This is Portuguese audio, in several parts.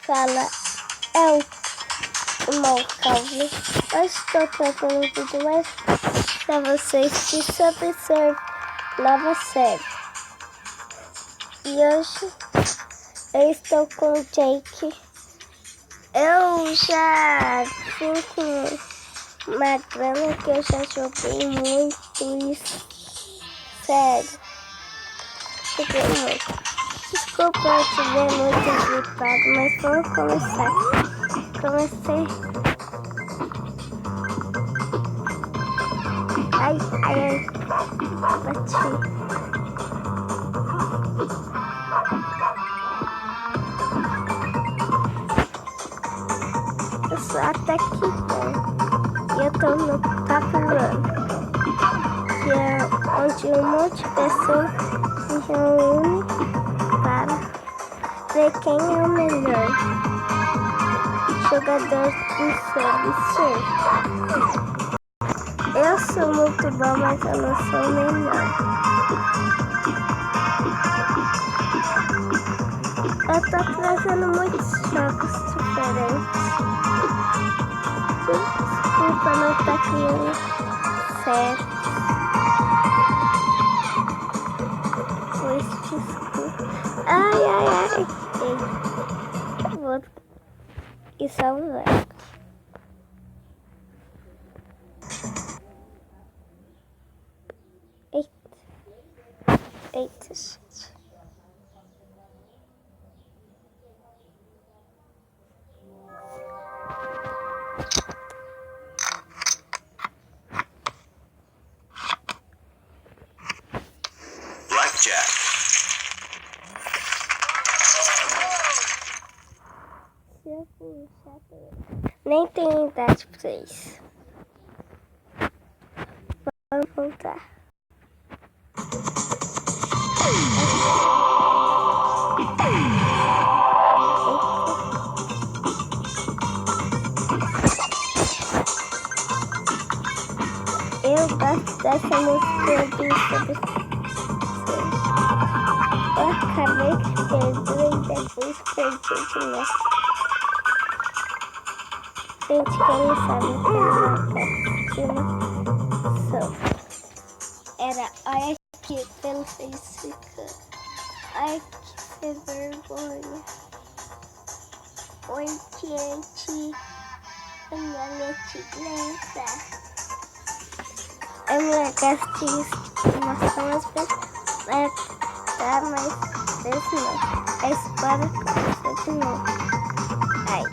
fala é o mal calvo. Eu estou trazendo um vídeo mais para vocês de subfers nova série. E hoje eu estou com o Jake. Eu já vim com uma grana que eu já joguei muito isso. Sério. Joguei muito. Desculpa eu estiver muito gripado, mas vamos começar. Comecei. Ai, bati. Eu sou até que bom. E eu tô no top run, que é onde um monte de pessoas se reúne para ver quem é o melhor jogador de subfers. Eu sou muito bom, mas eu não sou o melhor. Eu tô trazendo muitos jogos diferentes. Desculpa não estar criando certo. Pois desculpa. Ai. Eu vou e salvar. Eita, gente. Blackjack. Se eu puxar, nem tenho idade pra isso. Vamos voltar. Eu gosto dessa música do subfers. Eu acabei de perder e depois perdi de novo. Gente, quem não sabe o que é uma era, olha aqui pelo Facebook. Ai, que vergonha. Oi, gente. A minha criança. A minha gatinha mostra umas vezes. Tá, mas desse não. A espada começou de novo. Ai.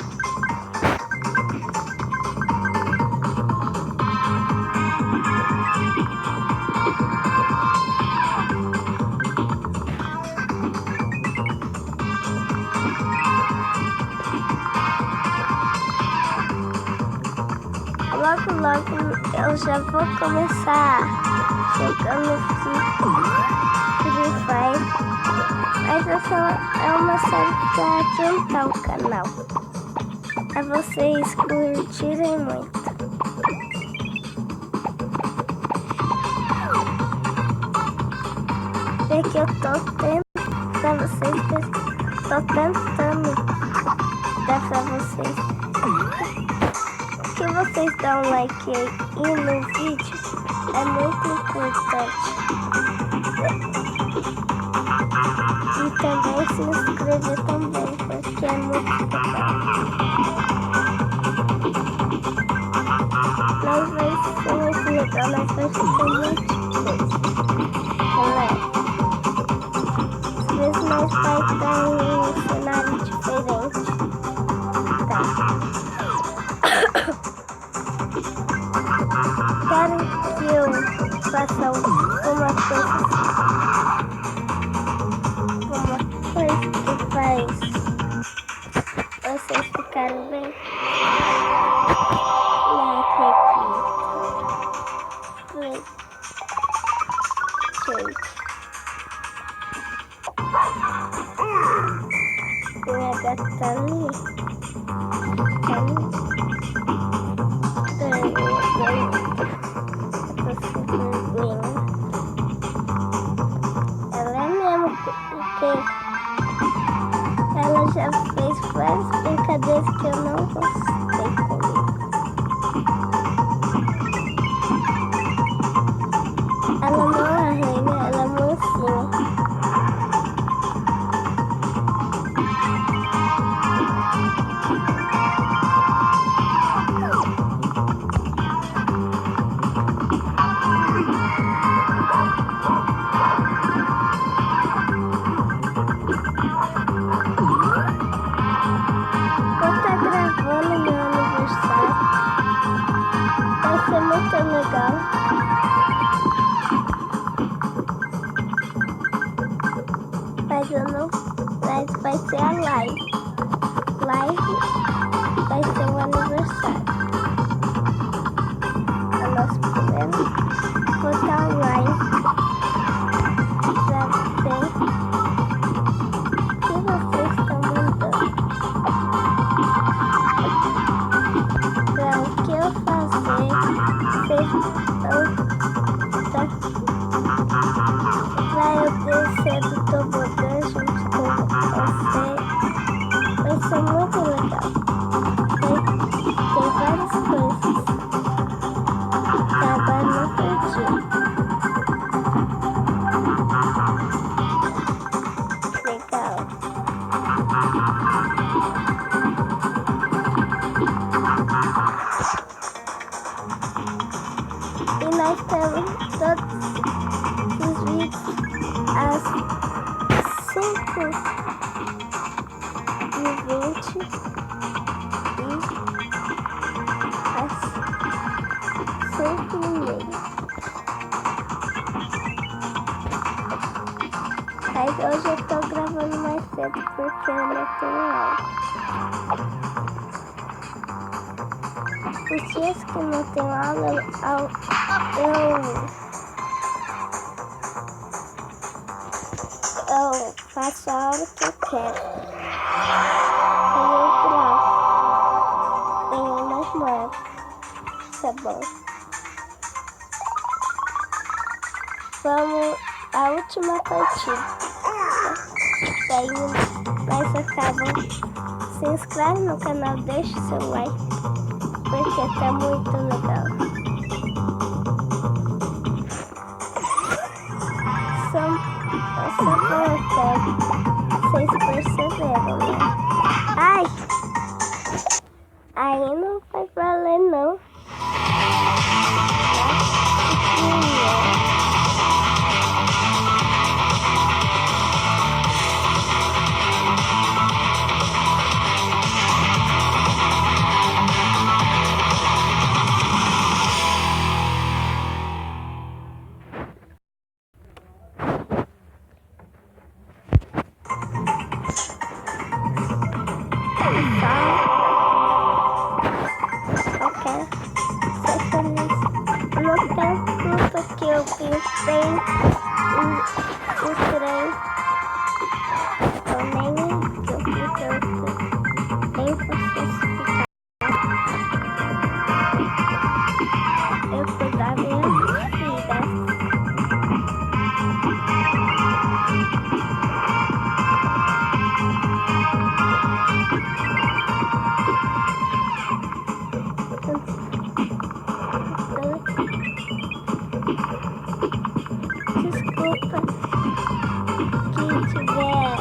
Logo eu já vou começar jogando Free Fire. Mas essa é uma série para adiantar o canal, para vocês curtirem muito. É que eu tô tendo para vocês, tô tentando dar para vocês. Se vocês dão um like aí no vídeo, é muito importante. E também se inscrever também, porque é muito legal. Mas vai ser muito legal, mas vai ser muito coisa. Galera, às vezes nós vai estar em um cenário diferente. Tá. Quero que eu faça uma coisa que faz vocês ficarem bem. Não acredito. Minha gata tá ali. Ela é mesmo, porque ela já fez várias brincadeiras que eu não gostei comigo. Ela não arranha, ela é mansinha. Vai ser muito legal. Mas eu não. Mas vai ser a live. Live vai ser o aniversário. É o nosso primeiro. Vou estar online. Já sei o que vocês estão mandando. Para o que eu fazer. Vai eu descer do tobogã junto com você. Vai ser muito legal. Tem várias coisas que agora não perdi. Legal. E nós temos todos os vídeos às 5h20 e às 5h30. Mas hoje eu tô gravando mais cedo porque eu não tenho aula. Os dias que eu não tenho aula, eu faço a hora que eu quero. E eu gravo. Tenho umas moedas. Isso é bom. Vamos à última partida. Daí nós acabamos. Se inscreve no canal, deixa o seu like. Porque tá muito legal. Eu só coloquei. Vocês perceberam, né? Ai! Aí não vai valer, não. No tempo que eu pintei o trem, eu nem que eu pintei bem falsificado. Eu fui da minha filha. Desculpa que tiver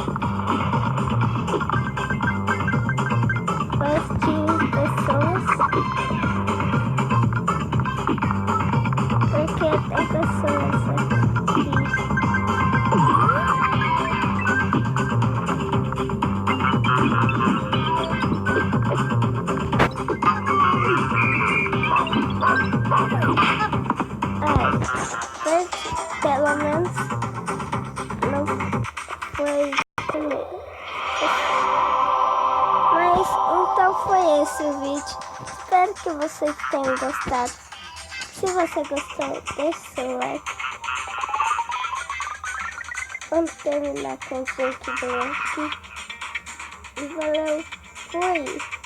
bastante pessoas, porque tem pessoas aqui. Pelo menos não foi comigo. Mas então foi esse o vídeo. Espero que vocês tenham gostado. Se você gostou, deixe seu like. Vamos terminar com o jogo aqui. E valeu, fui!